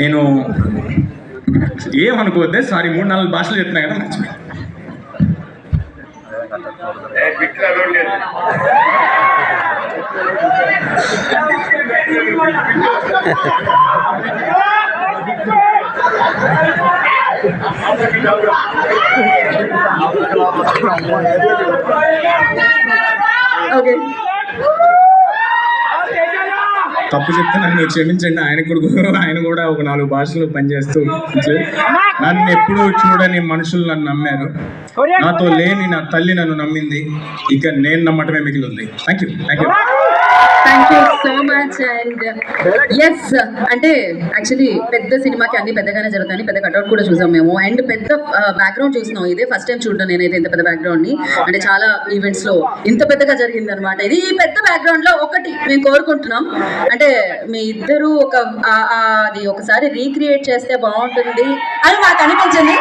నేను ఏమనుకోవద్దే, సారీ 3-4 భాషలు చెప్తున్నా కదా, మర్చిపోయి. ఓకే, తప్పు చెప్తే నన్ను క్షమించండి. ఆయన కూడా ఒక 4 భాషలు పనిచేస్తూ నన్ను ఎప్పుడూ చూడని మనుషులు నన్ను నమ్మారు. నాతో లేని నా తల్లి నన్ను నమ్మింది. ఇక నేను నమ్మటమే మిగిలి ఉంది. Thank you so much. And yes, అంటే యాక్చువల్లీ పెద్ద సినిమాకి అన్ని పెద్దగానే జరుగుతాయి. పెద్ద కట్అవుట్ కూడా చూసాం మేము, అండ్ పెద్ద బ్యాక్గ్రౌండ్ చూసినాం. ఇదే ఫస్ట్ టైం చూడడం నేనైతే ఇంత పెద్ద బ్యాక్గ్రౌండ్ ని. అంటే చాలా ఈవెంట్స్ లో ఇంత పెద్దగా జరిగింది అనమాట. ఇది ఈ పెద్ద బ్యాక్గ్రౌండ్ లో ఒకటి మేము కోరుకుంటున్నాం, అంటే మీ ఇద్దరు అది ఒకసారి రీక్రియేట్ చేస్తే బాగుంటుంది అని మాకు అనిపించింది.